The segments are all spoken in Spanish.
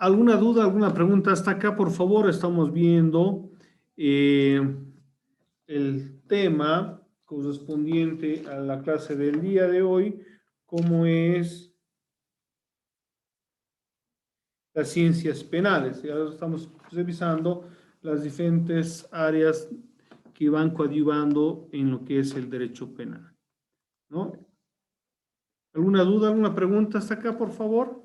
¿Alguna duda, alguna pregunta hasta acá? Por favor, estamos viendo eh, el tema correspondiente a la clase del día de hoy, como es las ciencias penales. Ya estamos revisando las diferentes áreas que van coadyuvando en lo que es el derecho penal, ¿no? ¿Alguna duda, alguna pregunta hasta acá, por favor?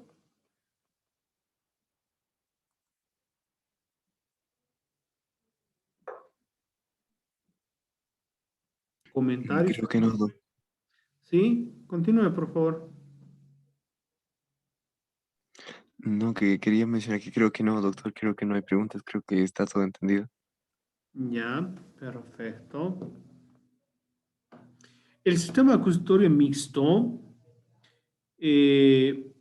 ¿Comentarios? Creo que no, ¿Sí? Continúe, por favor. no, que quería mencionar que creo que no, doctor, creo que no hay preguntas, creo que está todo entendido. Ya, perfecto. El sistema acusatorio mixto eh,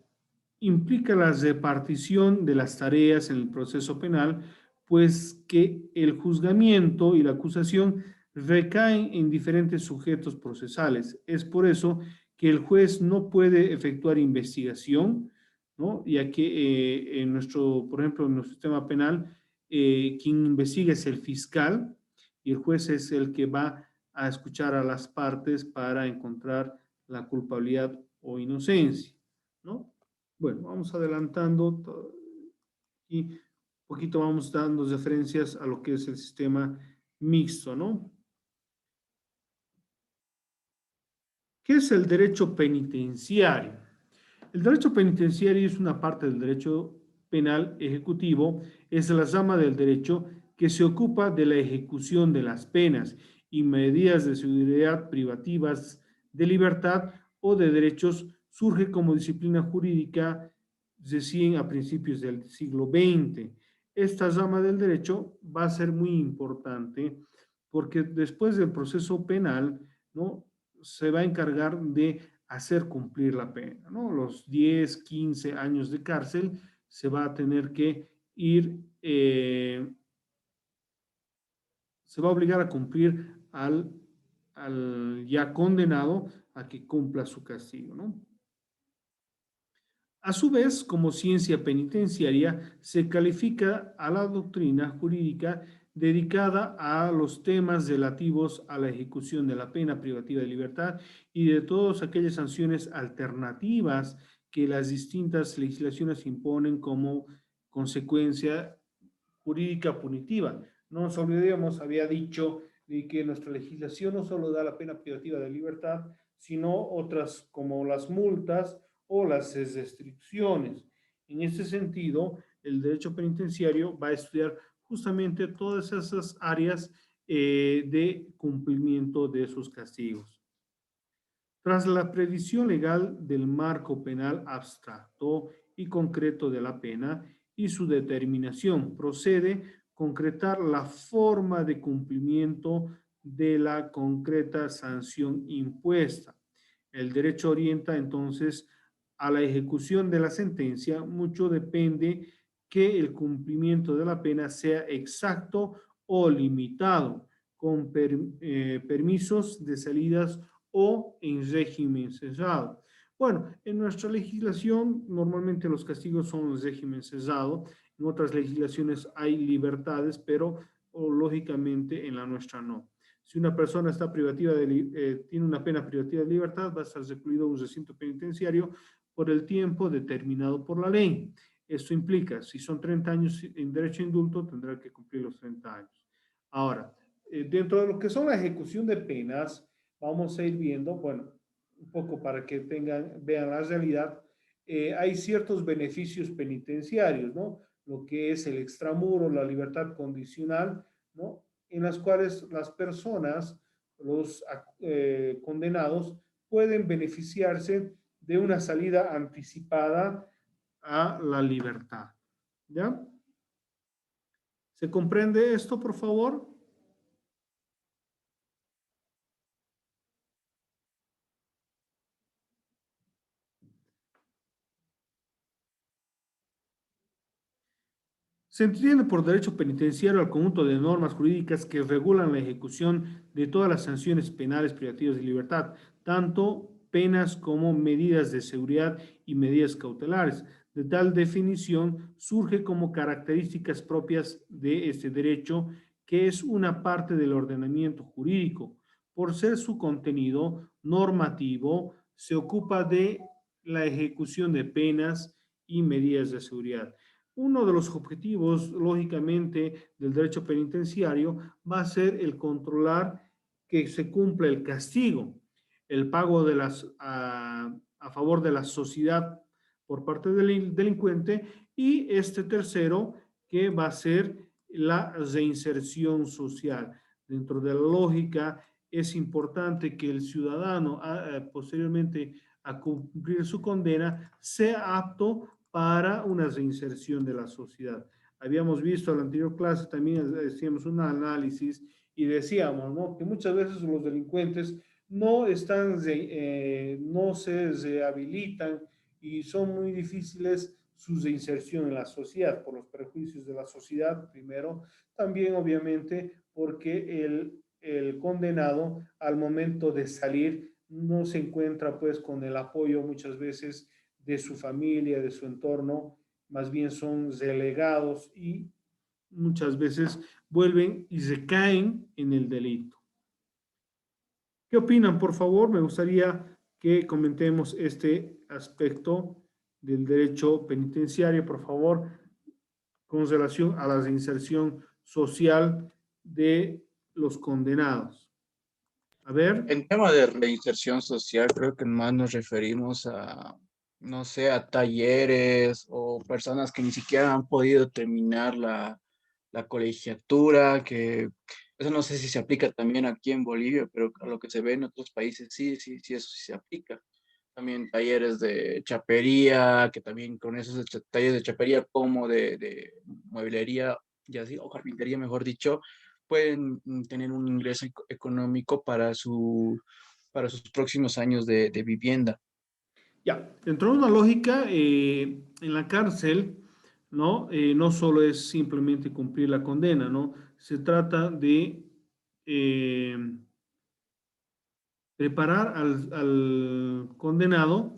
implica la repartición de las tareas en el proceso penal, pues que el juzgamiento y la acusación recaen en diferentes sujetos procesales. Es por eso que el juez no puede efectuar investigación, ¿no? Ya que en nuestro, por ejemplo, en nuestro sistema penal, quien investiga es el fiscal y el juez es el que va a escuchar a las partes para encontrar la culpabilidad o inocencia, ¿no? Bueno, vamos adelantando y un poquito vamos dando referencias a lo que es el sistema mixto, ¿no? ¿Qué es el derecho penitenciario? El derecho penitenciario es una parte del derecho penal ejecutivo, es la rama del derecho que se ocupa de la ejecución de las penas y medidas de seguridad privativas de libertad o de derechos, surge como disciplina jurídica recién a principios del siglo XX. Esta rama del derecho va a ser muy importante porque después del proceso penal, ¿no? Se va a encargar de hacer cumplir la pena, ¿no? Los 10, 15 años de cárcel se va a tener que ir, se va a obligar a cumplir al ya condenado a que cumpla su castigo, ¿no? A su vez, como ciencia penitenciaria, se califica a la doctrina jurídica dedicada a los temas relativos a la ejecución de la pena privativa de libertad y de todas aquellas sanciones alternativas que las distintas legislaciones imponen como consecuencia jurídica punitiva. No nos olvidemos, había dicho de que nuestra legislación no solo da la pena privativa de libertad, sino otras como las multas o las restricciones. En ese sentido, el derecho penitenciario va a estudiar justamente todas esas áreas de cumplimiento de esos castigos. Tras la previsión legal del marco penal abstracto y concreto de la pena y su determinación, procede concretar la forma de cumplimiento de la concreta sanción impuesta. El derecho orienta entonces a la ejecución de la sentencia. Mucho depende que el cumplimiento de la pena sea exacto o limitado, con permisos de salidas o en régimen cerrado. Bueno, en nuestra legislación normalmente los castigos son en régimen cerrado, en otras legislaciones hay libertades, pero lógicamente en la nuestra no. Si una persona está privativa tiene una pena privativa de libertad, va a estar recluido en un recinto penitenciario por el tiempo determinado por la ley. Esto implica, si son 30 años en derecho a indulto, tendrá que cumplir los 30 años. Ahora, dentro de lo que son la ejecución de penas, vamos a ir viendo, bueno, un poco para que vean la realidad, hay ciertos beneficios penitenciarios, ¿no? Lo que es el extramuro, la libertad condicional, ¿no? En las cuales las personas, los condenados, pueden beneficiarse de una salida anticipada a la libertad. ¿Ya? ¿Se comprende esto, por favor? Se entiende por derecho penitenciario al conjunto de normas jurídicas que regulan la ejecución de todas las sanciones penales privativas de libertad, tanto penas como medidas de seguridad y medidas cautelares, de tal definición surge como características propias de este derecho, que es una parte del ordenamiento jurídico. Por ser su contenido normativo, se ocupa de la ejecución de penas y medidas de seguridad. Uno de los objetivos, lógicamente, del derecho penitenciario va a ser el controlar que se cumpla el castigo, el pago de a favor de la sociedad por parte del delincuente, y este tercero, que va a ser la reinserción social. Dentro de la lógica, es importante que el ciudadano, posteriormente a cumplir su condena, sea apto para una reinserción de la sociedad. Habíamos visto en la anterior clase, también hacíamos un análisis y decíamos, ¿no?, que muchas veces los delincuentes no se rehabilitan y son muy difíciles su reinserción en la sociedad por los prejuicios de la sociedad, primero, también obviamente porque el condenado al momento de salir no se encuentra pues con el apoyo muchas veces de su familia, de su entorno, más bien son relegados y muchas veces vuelven y recaen en el delito. ¿Qué opinan, por favor? Me gustaría que comentemos este aspecto del derecho penitenciario, por favor, con relación a la reinserción social de los condenados. A ver. En tema de reinserción social, creo que más nos referimos a, no sé, a talleres o personas que ni siquiera han podido terminar la colegiatura, que eso no sé si se aplica también aquí en Bolivia, pero a lo que se ve en otros países sí, sí, sí, eso sí se aplica. También talleres de chapería, que también con esos talleres de chapería como de mueblería, ya así, o carpintería, mejor dicho, pueden tener un ingreso económico para sus próximos años de vivienda. Ya, dentro de una lógica, en la cárcel, ¿no? No solo es simplemente cumplir la condena, ¿no? Se trata de eh, preparar al condenado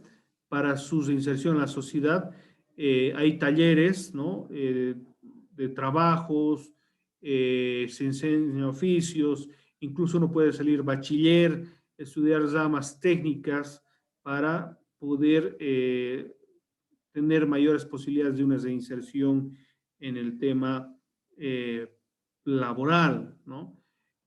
para su reinserción en la sociedad. Hay talleres, ¿no?, de trabajos, se enseñan oficios, incluso uno puede salir bachiller, estudiar ramas técnicas para poder tener mayores posibilidades de una reinserción en el tema laboral, ¿no?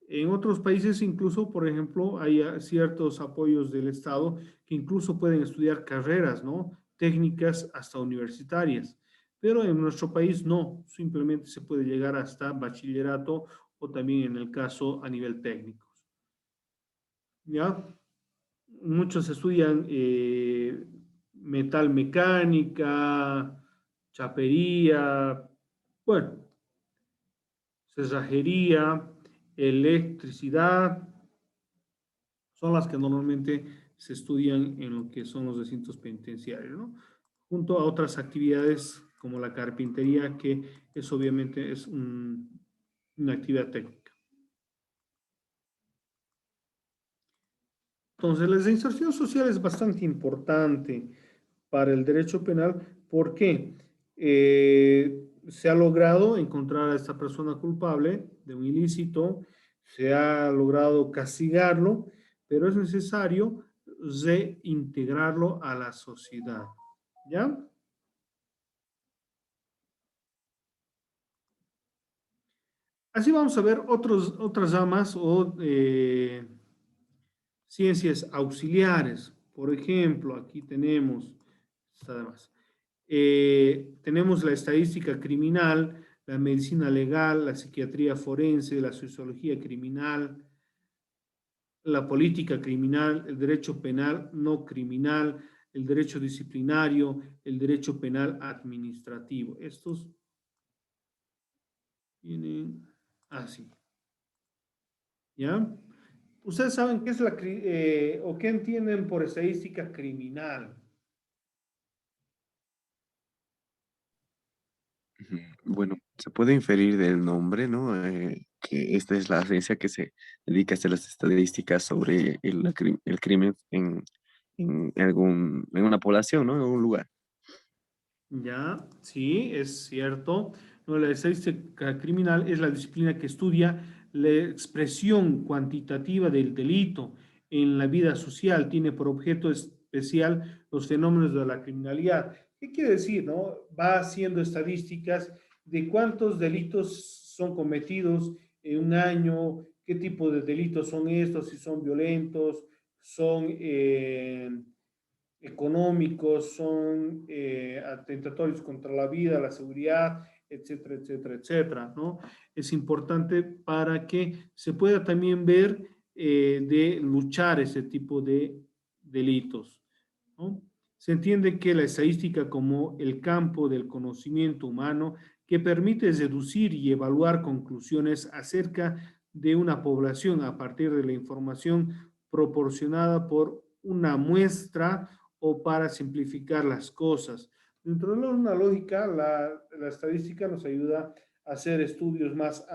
En otros países incluso, por ejemplo, hay ciertos apoyos del Estado que incluso pueden estudiar carreras, ¿no?, técnicas hasta universitarias, pero en nuestro país no, simplemente se puede llegar hasta bachillerato o también en el caso a nivel técnico. ¿Ya? Muchos estudian metal mecánica, chapería, bueno, cerrajería, electricidad, son las que normalmente se estudian en lo que son los recintos penitenciarios, ¿no? Junto a otras actividades como la carpintería, que es obviamente es una actividad técnica. Entonces, la reinserción social es bastante importante para el derecho penal. ¿Por qué? Se ha logrado encontrar a esta persona culpable de un ilícito, se ha logrado castigarlo, pero es necesario reintegrarlo a la sociedad. ¿Ya? Así vamos a ver otras ramas o ciencias auxiliares. Por ejemplo, aquí tenemos, además, tenemos la estadística criminal, la medicina legal, la psiquiatría forense, la sociología criminal, la política criminal, el derecho penal no criminal, el derecho disciplinario, el derecho penal administrativo. Estos vienen así. ¿Ya? Ustedes saben qué es o qué entienden por estadística criminal. Bueno, se puede inferir del nombre, ¿no? Que esta es la ciencia que se dedica a hacer las estadísticas sobre el crimen en una población, ¿no? En un lugar. Ya, sí, es cierto. No, la estadística criminal es la disciplina que estudia la expresión cuantitativa del delito en la vida social. Tiene por objeto especial los fenómenos de la criminalidad. ¿Qué quiere decir, no? Va haciendo estadísticas de cuántos delitos son cometidos en un año, qué tipo de delitos son estos, si son violentos, son económicos, son atentatorios contra la vida, la seguridad, etcétera, etcétera, etcétera, ¿no? Es importante para que se pueda también ver de luchar ese tipo de delitos, ¿no? Se entiende que la estadística como el campo del conocimiento humano que permite deducir y evaluar conclusiones acerca de una población a partir de la información proporcionada por una muestra o para simplificar las cosas. Dentro de una lógica, la estadística nos ayuda a hacer estudios más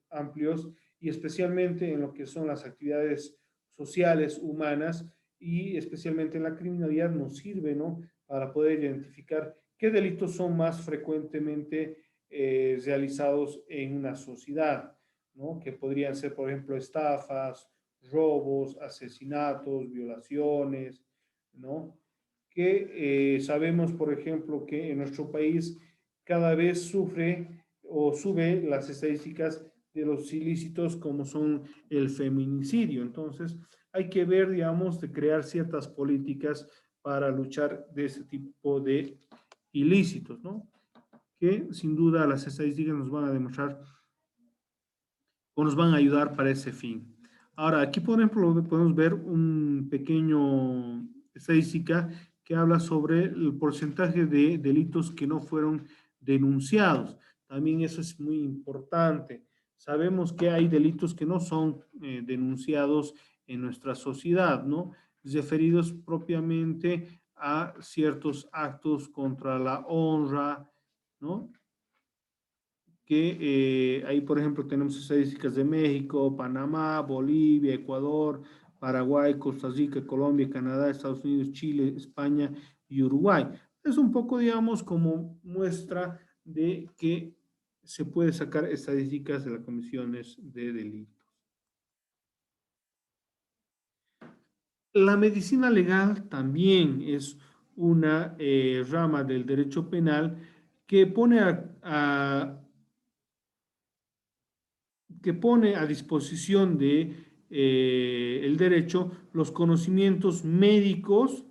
amplios y especialmente en lo que son las actividades sociales, humanas y especialmente en la criminalidad nos sirve, ¿no? Para poder identificar qué delitos son más frecuentemente realizados en una sociedad, ¿no? Que podrían ser, por ejemplo, estafas, robos, asesinatos, violaciones, ¿no? Que sabemos, por ejemplo, que en nuestro país cada vez sufre o sube las estadísticas de los ilícitos como son el feminicidio. Entonces, hay que ver, digamos, de crear ciertas políticas para luchar de ese tipo de ilícitos, ¿no? Que sin duda las estadísticas nos van a demostrar o nos van a ayudar para ese fin. Ahora, aquí, por ejemplo, podemos ver un pequeño estadística que habla sobre el porcentaje de delitos que no fueron denunciados. También eso es muy importante. Sabemos que hay delitos que no son denunciados en nuestra sociedad, ¿no? Referidos propiamente a ciertos actos contra la honra, ¿no? Que ahí, por ejemplo, tenemos estadísticas de México, Panamá, Bolivia, Ecuador, Paraguay, Costa Rica, Colombia, Canadá, Estados Unidos, Chile, España y Uruguay. Es un poco, digamos, como muestra de que se puede sacar estadísticas de las comisiones de delitos. La medicina legal también es una rama del derecho penal que pone que pone a disposición de el derecho los conocimientos médicos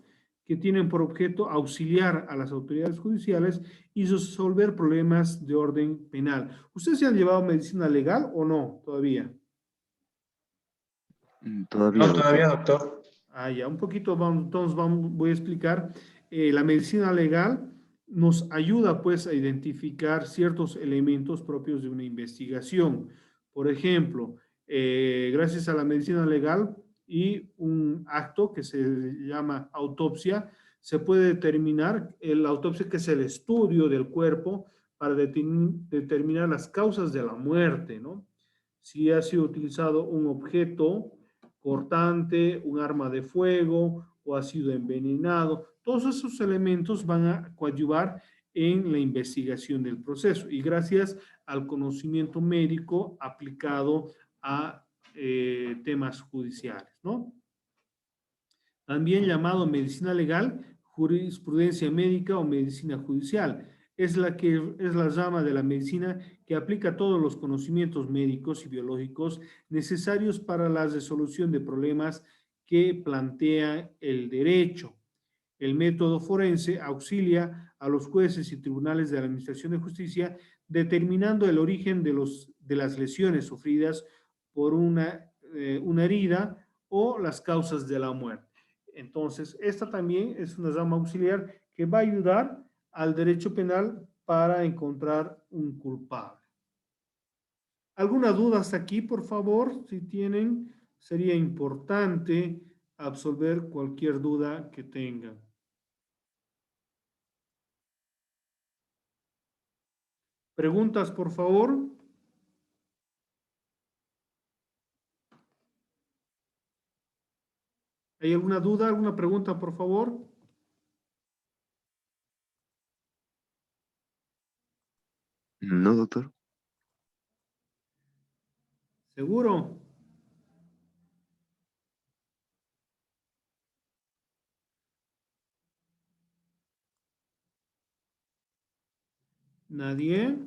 que tienen por objeto auxiliar a las autoridades judiciales y resolver problemas de orden penal. ¿Ustedes se han llevado medicina legal o no todavía? Todavía, No, doctor. todavía, doctor. Ah, ya, un poquito vamos, entonces voy a explicar. La medicina legal nos ayuda pues a identificar ciertos elementos propios de una investigación. Por ejemplo, gracias a la medicina legal y un acto que se llama autopsia, se puede determinar la autopsia, que es el estudio del cuerpo para determinar las causas de la muerte, ¿no? Si ha sido utilizado un objeto cortante, un arma de fuego o ha sido envenenado. Todos esos elementos van a coadyuvar en la investigación del proceso y gracias al conocimiento médico aplicado a temas judiciales, ¿no? También llamado medicina legal, jurisprudencia médica o medicina judicial. Es la rama de la medicina que aplica todos los conocimientos médicos y biológicos necesarios para la resolución de problemas que plantea el derecho. El método forense auxilia a los jueces y tribunales de la Administración de Justicia determinando el origen de las lesiones sufridas por una herida o las causas de la muerte. Entonces, esta también es una rama auxiliar que va a ayudar al derecho penal para encontrar un culpable. ¿Alguna duda hasta aquí, por favor? Si tienen, sería importante absolver cualquier duda que tengan. ¿Preguntas, por favor? ¿Hay alguna duda, alguna pregunta, por favor? No, doctor. ¿Seguro? ¿Nadie?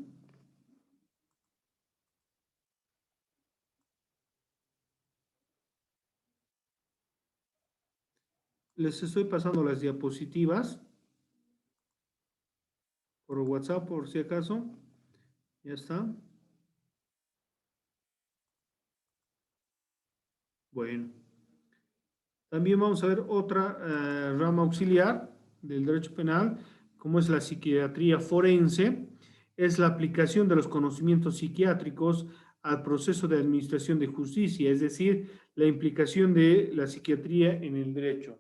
Les estoy pasando las diapositivas por WhatsApp, por si acaso. Ya está. Bueno. También vamos a ver otra rama auxiliar del derecho penal, como es la psiquiatría forense. Es la aplicación de los conocimientos psiquiátricos al proceso de administración de justicia, es decir, la implicación de la psiquiatría en el derecho.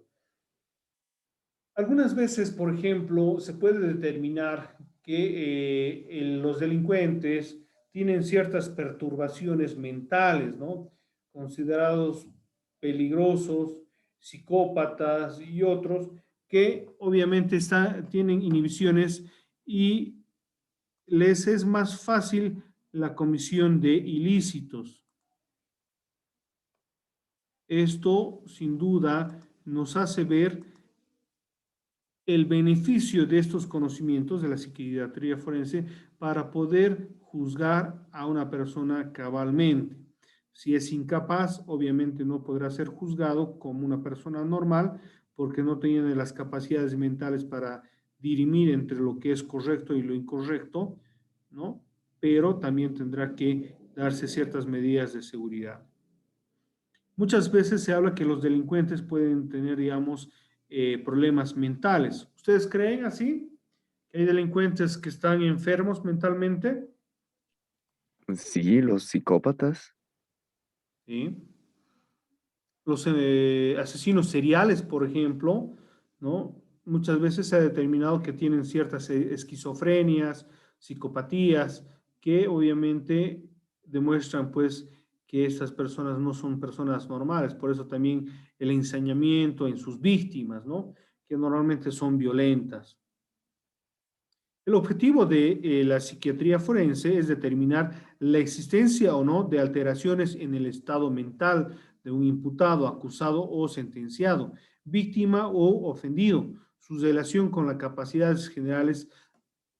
Algunas veces, por ejemplo, se puede determinar que los delincuentes tienen ciertas perturbaciones mentales, ¿no? Considerados peligrosos, psicópatas y otros que obviamente tienen inhibiciones y les es más fácil la comisión de ilícitos. Esto, sin duda, nos hace ver el beneficio de estos conocimientos de la psiquiatría forense para poder juzgar a una persona cabalmente. Si es incapaz, obviamente no podrá ser juzgado como una persona normal porque no tiene las capacidades mentales para dirimir entre lo que es correcto y lo incorrecto, ¿no? Pero también tendrá que darse ciertas medidas de seguridad. Muchas veces se habla que los delincuentes pueden tener, digamos, problemas mentales. ¿Ustedes creen así? ¿Que hay delincuentes que están enfermos mentalmente? Sí, los psicópatas. Sí. Los asesinos seriales, por ejemplo, ¿no? Muchas veces se ha determinado que tienen ciertas esquizofrenias, psicopatías, que obviamente demuestran, pues, que estas personas no son personas normales. Por eso también el ensañamiento en sus víctimas, ¿no? Que normalmente son violentas. El objetivo de la psiquiatría forense es determinar la existencia o no de alteraciones en el estado mental de un imputado, acusado o sentenciado, víctima o ofendido, su relación con las capacidades generales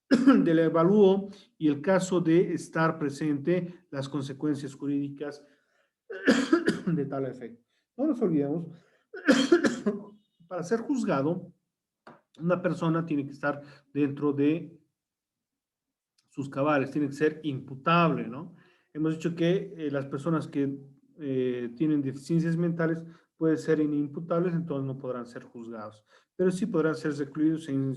del evalúo y el caso de estar presente las consecuencias jurídicas de tal efecto. No nos olvidemos, para ser juzgado, una persona tiene que estar dentro de sus cabales, tiene que ser imputable, ¿no? Hemos dicho que las personas que tienen deficiencias mentales pueden ser inimputables, entonces no podrán ser juzgados, pero sí podrán ser recluidos en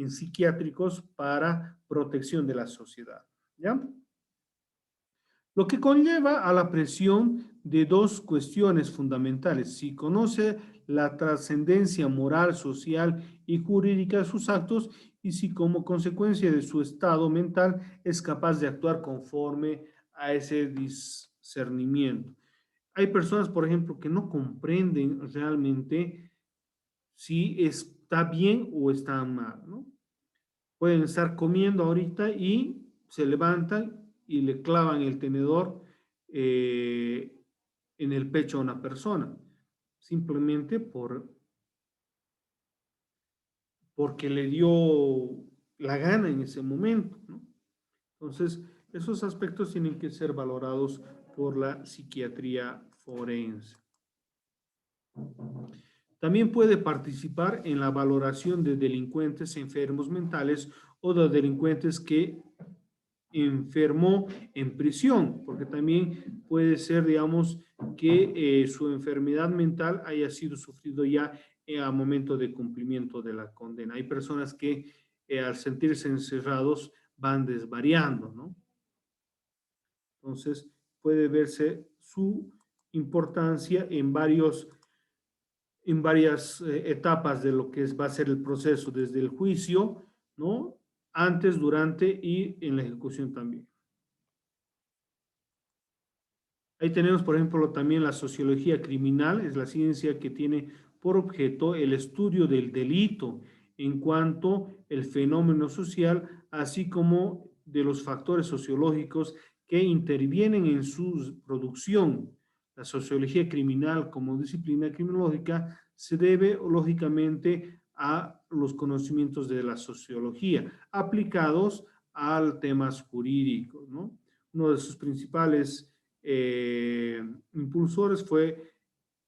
psiquiátricos para protección de la sociedad, ¿ya? Lo que conlleva a la presión de dos cuestiones fundamentales. Si conoce la trascendencia moral, social y jurídica de sus actos y si como consecuencia de su estado mental es capaz de actuar conforme a ese discernimiento. Hay personas, por ejemplo, que no comprenden realmente si está bien o está mal, ¿no? Pueden estar comiendo ahorita y se levantan y le clavan el tenedor eh, en el pecho a una persona, simplemente porque le dio la gana en ese momento, ¿no? Entonces, esos aspectos tienen que ser valorados por la psiquiatría forense. También puede participar en la valoración de delincuentes enfermos mentales o de delincuentes que enfermó en prisión, porque también puede ser, digamos, que su enfermedad mental haya sido sufrido ya a momento de cumplimiento de la condena. Hay personas que al sentirse encerrados van desvariando, ¿no? Entonces, puede verse su importancia en varias etapas de lo que va a ser el proceso, desde el juicio, ¿no? Antes, durante y en la ejecución también. Ahí tenemos, por ejemplo, también la sociología criminal, es la ciencia que tiene por objeto el estudio del delito en cuanto el fenómeno social, así como de los factores sociológicos que intervienen en su producción. La sociología criminal como disciplina criminológica se debe, lógicamente, a los conocimientos de la sociología aplicados a temas jurídicos, ¿no? Uno de sus principales impulsores fue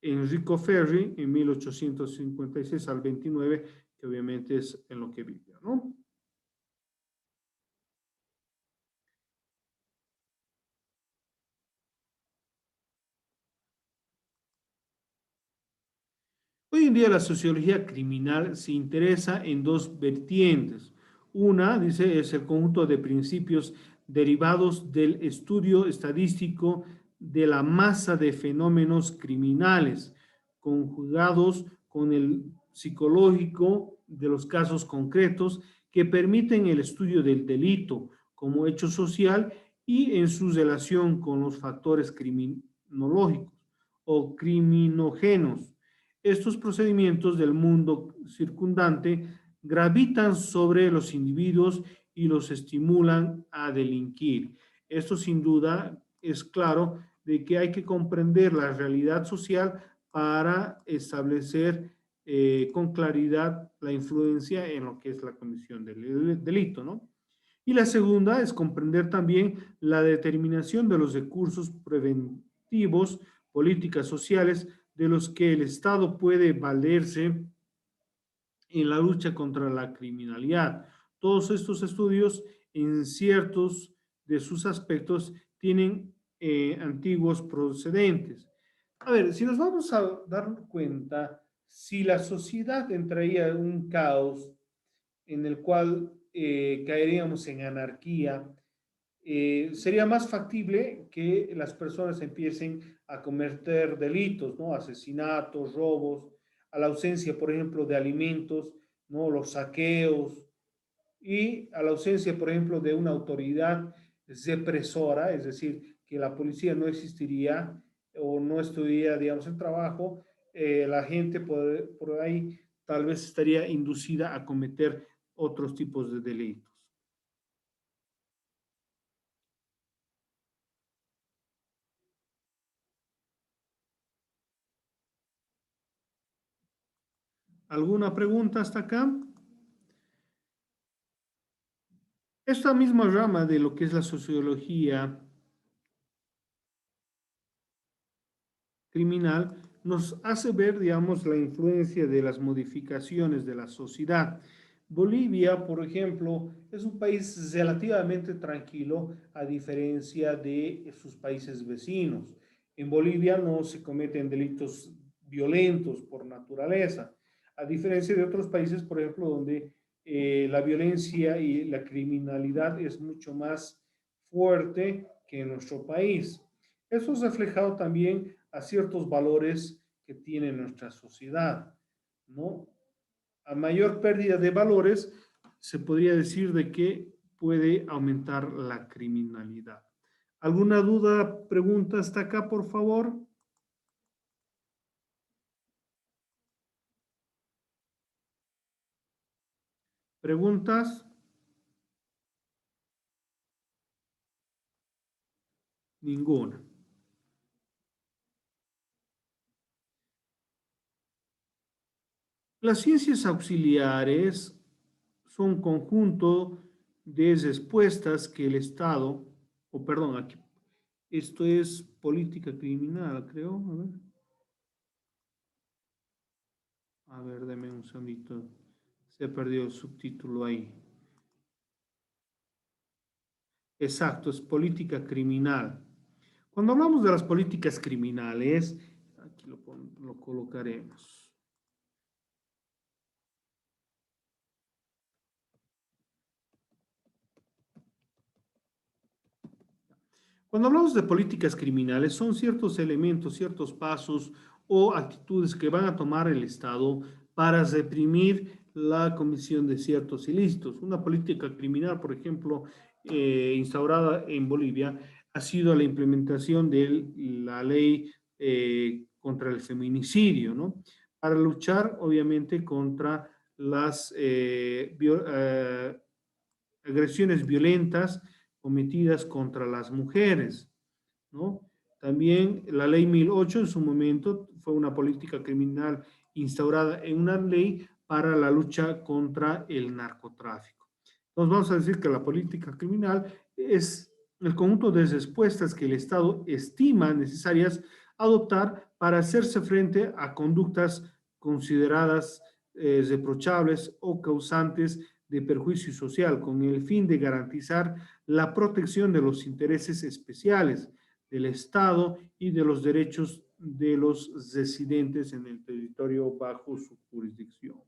Enrico Ferri en 1856 al 29, que obviamente es en lo que vivió, ¿no? Hoy en día la sociología criminal se interesa en dos vertientes. Una, dice, es el conjunto de principios derivados del estudio estadístico de la masa de fenómenos criminales, conjugados con el psicológico de los casos concretos que permiten el estudio del delito como hecho social y en su relación con los factores criminológicos o criminógenos. Estos procedimientos del mundo circundante gravitan sobre los individuos y los estimulan a delinquir. Esto sin duda es claro de que hay que comprender la realidad social para establecer con claridad la influencia en lo que es la comisión del delito, ¿no? Y la segunda es comprender también la determinación de los recursos preventivos, políticas sociales, de los que el Estado puede valerse en la lucha contra la criminalidad. Todos estos estudios, en ciertos de sus aspectos, tienen antiguos procedentes. A ver, si nos vamos a dar cuenta, si la sociedad entraría en un caos en el cual caeríamos en anarquía, sería más factible que las personas empiecen a cometer delitos, ¿no? Asesinatos, robos, a la ausencia, por ejemplo, de alimentos, ¿no? Los saqueos y a la ausencia, por ejemplo, de una autoridad represora, es decir, que la policía no existiría o no estuviera, digamos, el trabajo, la gente por ahí tal vez estaría inducida a cometer otros tipos de delitos. ¿Alguna pregunta hasta acá? Esta misma rama de lo que es la sociología criminal nos hace ver, digamos, la influencia de las modificaciones de la sociedad. Bolivia, por ejemplo, es un país relativamente tranquilo a diferencia de sus países vecinos. En Bolivia no se cometen delitos violentos por naturaleza, a diferencia de otros países, por ejemplo, donde la violencia y la criminalidad es mucho más fuerte que en nuestro país. Eso es reflejado también a ciertos valores que tiene nuestra sociedad, ¿no? A mayor pérdida de valores, se podría decir de que puede aumentar la criminalidad. ¿Alguna duda, pregunta hasta acá, por favor? ¿Preguntas? Ninguna. Las ciencias auxiliares son un conjunto de respuestas que el Estado, o perdón, aquí, esto es política criminal, creo, a ver, deme un segundito, se perdió el subtítulo ahí. Exacto, es política criminal. Cuando hablamos de las políticas criminales, aquí lo colocaremos. Cuando hablamos de políticas criminales, son ciertos elementos, ciertos pasos o actitudes que van a tomar el Estado para reprimir la comisión de ciertos ilícitos. Una política criminal, por ejemplo, instaurada en Bolivia, ha sido la implementación de la ley contra el feminicidio, ¿no? Para luchar, obviamente, contra las agresiones violentas cometidas contra las mujeres, ¿no? También la ley 1008 en su momento fue una política criminal instaurada en una ley para la lucha contra el narcotráfico. Entonces vamos a decir que la política criminal es el conjunto de respuestas que el Estado estima necesarias adoptar para hacerse frente a conductas consideradas reprochables o causantes de perjuicio social con el fin de garantizar la protección de los intereses especiales del Estado y de los derechos de los residentes en el territorio bajo su jurisdicción.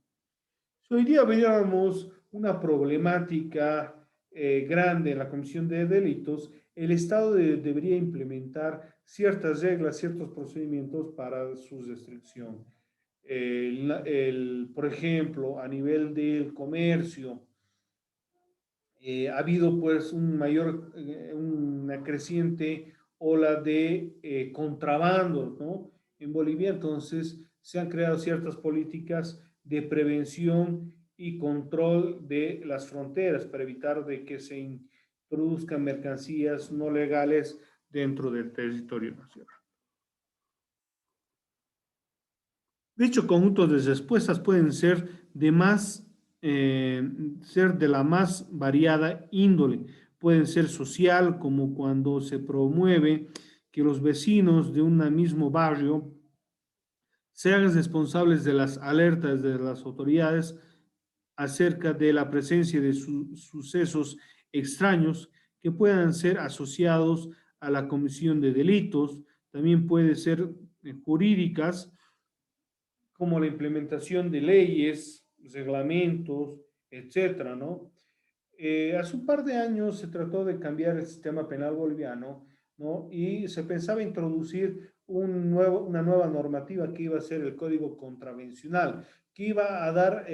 Si hoy día veíamos una problemática grande en la comisión de delitos, el Estado debería implementar ciertas reglas, ciertos procedimientos para su restricción. Por ejemplo, a nivel del comercio, ha habido pues una creciente ola de contrabando, ¿no? En Bolivia, entonces se han creado ciertas políticas de prevención y control de las fronteras para evitar de que se introduzcan mercancías no legales dentro del territorio nacional. Dicho conjunto de respuestas pueden ser de la más variada índole. Pueden ser social, como cuando se promueve que los vecinos de un mismo barrio sean responsables de las alertas de las autoridades acerca de la presencia de sucesos extraños que puedan ser asociados a la comisión de delitos. También puede ser jurídicas, como la implementación de leyes, reglamentos, etcétera, ¿no? Hace un par de años se trató de cambiar el sistema penal boliviano, ¿no? Y se pensaba introducir una nueva normativa que iba a ser el Código Contravencional, que iba a dar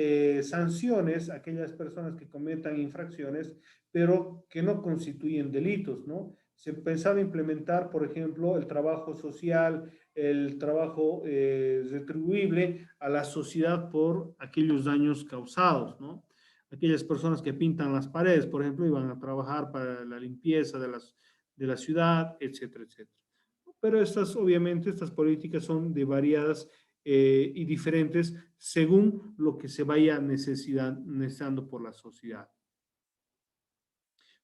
sanciones a aquellas personas que cometan infracciones, pero que no constituyen delitos, ¿no? Se pensaba implementar, por ejemplo, el trabajo social, el trabajo retribuible a la sociedad por aquellos daños causados, ¿no? Aquellas personas que pintan las paredes, por ejemplo, iban a trabajar para la limpieza de la ciudad, etcétera, etcétera. Pero obviamente, estas políticas son de variadas y diferentes según lo que se vaya necesitando por la sociedad.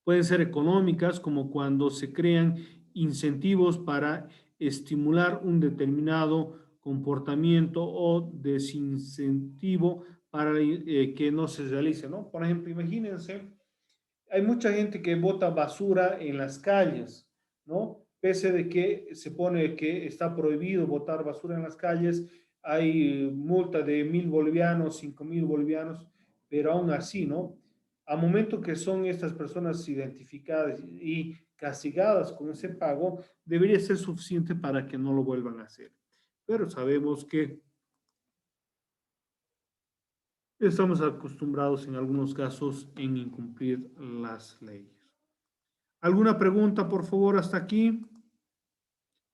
Pueden ser económicas, como cuando se crean incentivos para estimular un determinado comportamiento o desincentivo para que no se realice, ¿no? Por ejemplo, imagínense, hay mucha gente que bota basura en las calles, ¿no? Pese de que se pone que está prohibido botar basura en las calles, hay multa de 1.000 bolivianos, 5.000 bolivianos, pero aún así, ¿no? A momento que son estas personas identificadas y castigadas con ese pago, debería ser suficiente para que no lo vuelvan a hacer. Pero sabemos que estamos acostumbrados en algunos casos en incumplir las leyes. ¿Alguna pregunta, por favor, hasta aquí?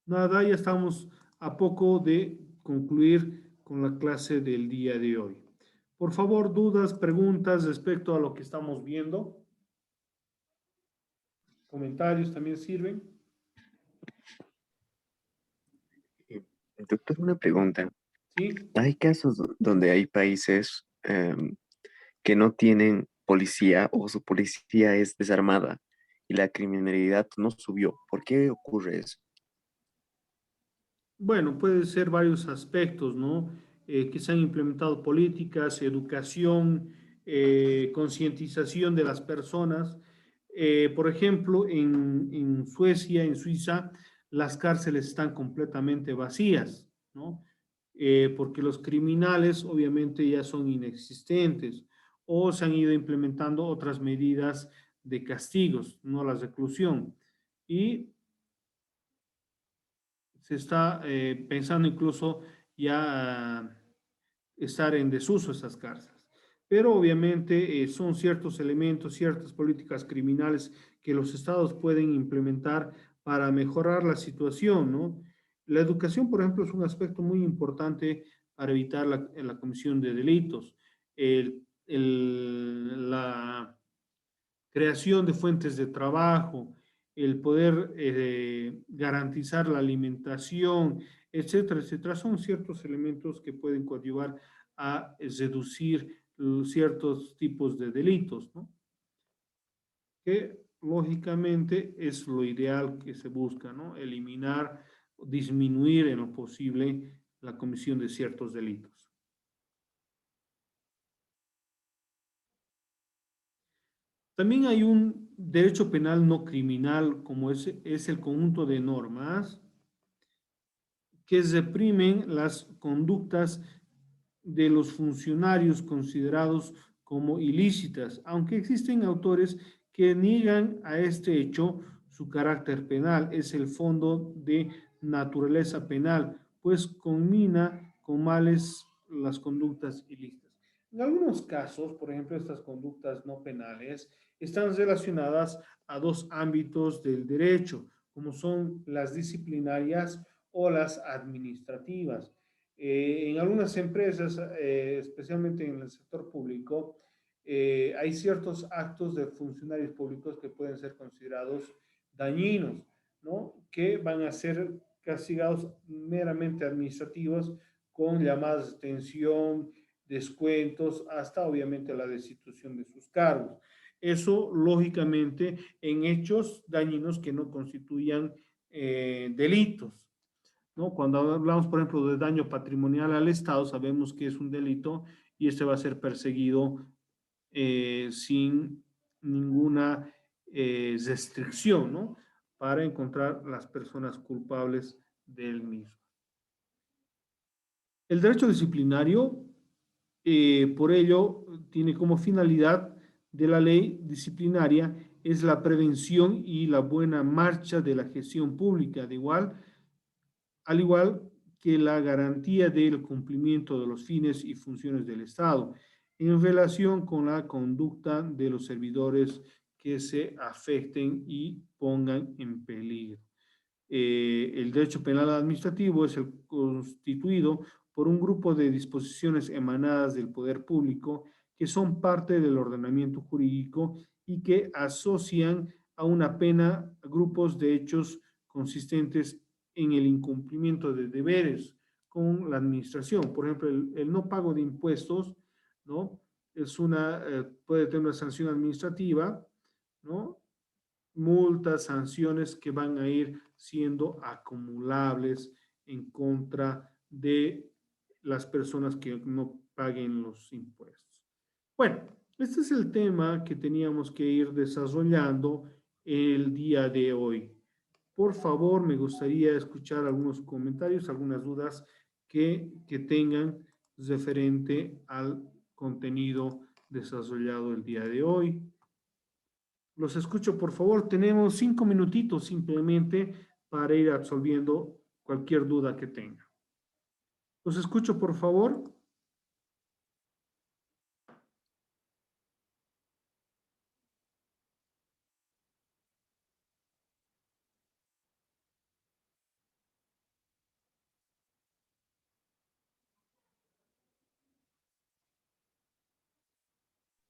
Nada, ya estamos a poco de concluir con la clase del día de hoy. Por favor, dudas, preguntas respecto a lo que estamos viendo. Comentarios también sirven. Doctor, una pregunta. ¿Sí? Hay casos donde hay países que no tienen policía o su policía es desarmada y la criminalidad no subió. ¿Por qué ocurre eso? Bueno, puede ser varios aspectos, ¿no? Que se han implementado políticas, educación, concientización de las personas. Por ejemplo, en Suecia, en Suiza, las cárceles están completamente vacías, ¿no? Porque los criminales obviamente ya son inexistentes o se han ido implementando otras medidas de castigos, no la reclusión. Y se está pensando incluso ya estar en desuso esas cárceles. Pero obviamente son ciertos elementos, ciertas políticas criminales que los estados pueden implementar para mejorar la situación, ¿no? La educación, por ejemplo, es un aspecto muy importante para evitar la comisión de delitos. El, el, la, creación de fuentes de trabajo, el poder garantizar la alimentación, etcétera, etcétera, son ciertos elementos que pueden coadyuvar a reducir ciertos tipos de delitos, ¿no? Que lógicamente es lo ideal que se busca, ¿no? Eliminar, disminuir en lo posible la comisión de ciertos delitos. También hay un derecho penal no criminal, como es el conjunto de normas que reprimen las conductas de los funcionarios considerados como ilícitas, aunque existen autores que niegan a este hecho su carácter penal. Es el fondo de naturaleza penal, pues combina con males las conductas ilícitas. En algunos casos, por ejemplo, estas conductas no penales están relacionadas a dos ámbitos del derecho, como son las disciplinarias o las administrativas. En algunas empresas, especialmente en el sector público, hay ciertos actos de funcionarios públicos que pueden ser considerados dañinos, ¿no? Que van a ser castigados meramente administrativos con llamadas de extensión, descuentos, hasta obviamente la destitución de sus cargos. Eso, lógicamente, en hechos dañinos que no constituyan delitos, ¿no? Cuando hablamos, por ejemplo, de daño patrimonial al Estado, sabemos que es un delito y este va a ser perseguido sin ninguna restricción, ¿no? Para encontrar las personas culpables del mismo. El derecho disciplinario, por ello, tiene como finalidad de la ley disciplinaria es la prevención y la buena marcha de la gestión pública, al igual que la garantía del cumplimiento de los fines y funciones del Estado en relación con la conducta de los servidores que se afecten y pongan en peligro. El derecho penal administrativo es el constituido por un grupo de disposiciones emanadas del poder público que son parte del ordenamiento jurídico y que asocian a una pena grupos de hechos consistentes en el incumplimiento de deberes con la administración. Por ejemplo, el no pago de impuestos, ¿no? Puede tener una sanción administrativa, ¿no? Multas, sanciones que van a ir siendo acumulables en contra de las personas que no paguen los impuestos. Bueno, este es el tema que teníamos que ir desarrollando el día de hoy. Por favor, me gustaría escuchar algunos comentarios, algunas dudas que tengan referente al contenido desarrollado el día de hoy. Los escucho, por favor. Tenemos 5 minutitos simplemente para ir absolviendo cualquier duda que tenga. Los escucho, por favor.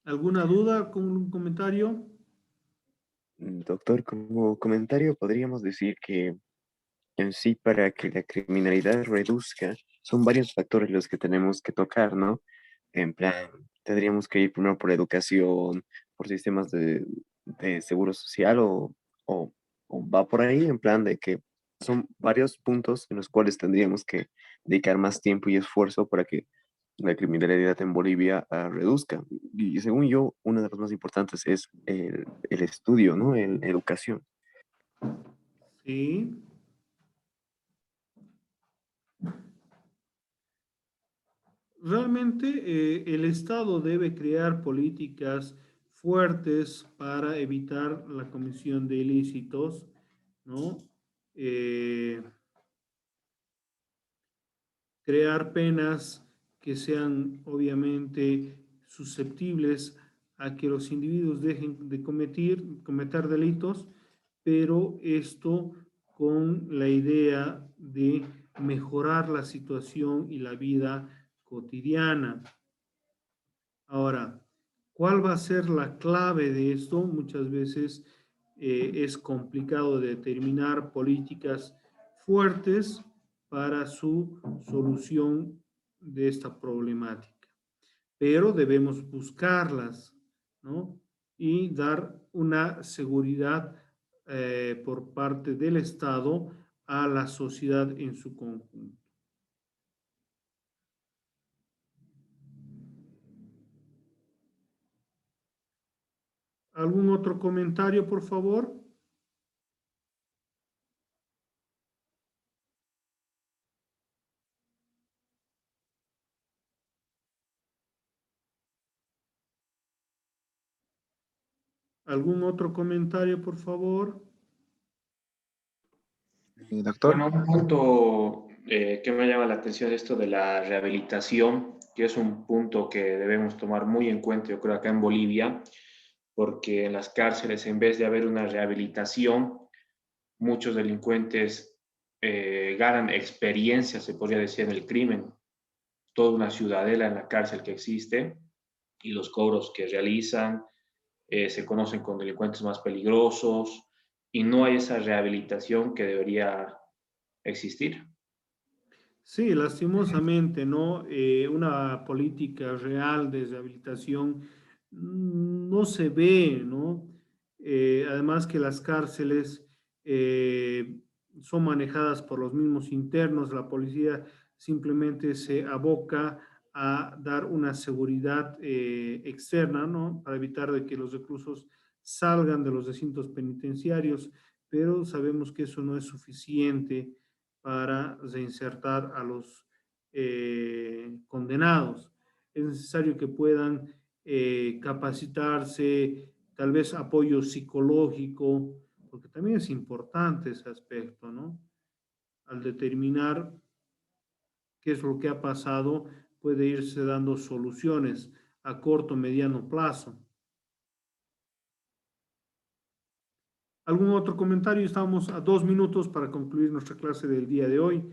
¿Alguna duda con un comentario? Doctor, como comentario podríamos decir que en sí para que la criminalidad reduzca, son varios factores los que tenemos que tocar, ¿no? En plan, tendríamos que ir primero por educación, por sistemas de seguro social o va por ahí, en plan de que son varios puntos en los cuales tendríamos que dedicar más tiempo y esfuerzo para que la criminalidad en Bolivia reduzca. Y según yo, una de las más importantes es el estudio, ¿no? Educación. Sí. Realmente el Estado debe crear políticas fuertes para evitar la comisión de ilícitos, ¿no? Eh, Crear penas que sean obviamente susceptibles a que los individuos dejen de cometer delitos, pero esto con la idea de mejorar la situación y la vida cotidiana. Ahora, ¿Cuál va a ser la clave de esto? Muchas veces es complicado determinar políticas fuertes para su solución de esta problemática, pero debemos buscarlas, ¿no? Y dar una seguridad por parte del Estado a la sociedad en su conjunto. ¿Algún otro comentario, por favor? ¿Algún otro comentario, por favor? Doctor. Bueno, un punto que me llama la atención es esto de la rehabilitación, que es un punto que debemos tomar muy en cuenta, yo creo, acá en Bolivia, porque en las cárceles, en vez de haber una rehabilitación, muchos delincuentes ganan experiencia, se podría decir, en el crimen, toda una ciudadela en la cárcel que existe y los cobros que realizan se conocen con delincuentes más peligrosos y no hay esa rehabilitación que debería existir. Sí, lastimosamente, ¿no? Una política real de rehabilitación no se ve, ¿no? Además que las cárceles son manejadas por los mismos internos, la policía simplemente se aboca a dar una seguridad externa, ¿no? Para evitar de que los reclusos salgan de los recintos penitenciarios, pero sabemos que eso no es suficiente para reinsertar a los condenados. Es necesario que puedan capacitarse, tal vez apoyo psicológico, porque también es importante ese aspecto, ¿no? Al determinar qué es lo que ha pasado, puede irse dando soluciones a corto, mediano plazo. ¿Algún otro comentario? Estamos a 2 minutos para concluir nuestra clase del día de hoy.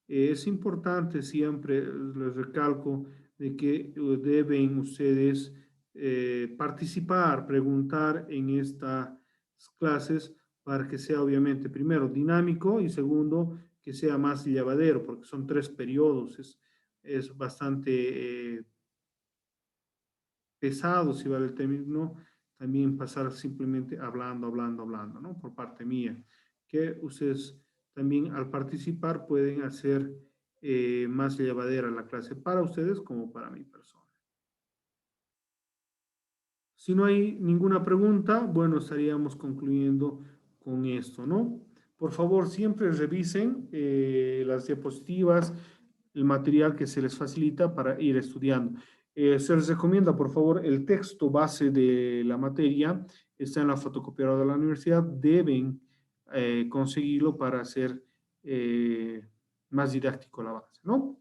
Es importante siempre, les recalco, de que deben ustedes participar, preguntar en estas clases para que sea obviamente, primero, dinámico y segundo, que sea más llevadero, porque son 3 periodos, es bastante pesado, si vale el término, también pasar simplemente hablando, ¿no? Por parte mía, que ustedes también al participar pueden hacer más llevadera la clase para ustedes como para mi persona. Si no hay ninguna pregunta, bueno, estaríamos concluyendo con esto, ¿no? Por favor, siempre revisen las diapositivas, el material que se les facilita para ir estudiando. Se les recomienda, por favor, el texto base de la materia, está en la fotocopiadora de la universidad, deben conseguirlo para hacer más didáctico la base, ¿no?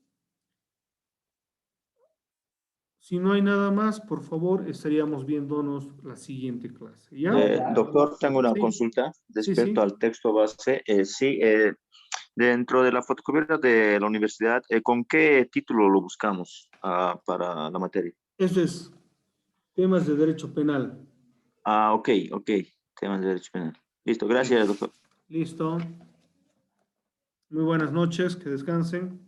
Si no hay nada más, por favor, estaríamos viéndonos la siguiente clase, ¿ya? Doctor, tengo una Sí, consulta sí, respecto sí. al texto base. Sí, dentro de la fotocopiadora de la universidad, ¿con qué título lo buscamos para la materia? Eso es temas de derecho penal. Ok, ok. Temas de derecho penal. Listo, gracias, doctor. Listo. Muy buenas noches, que descansen.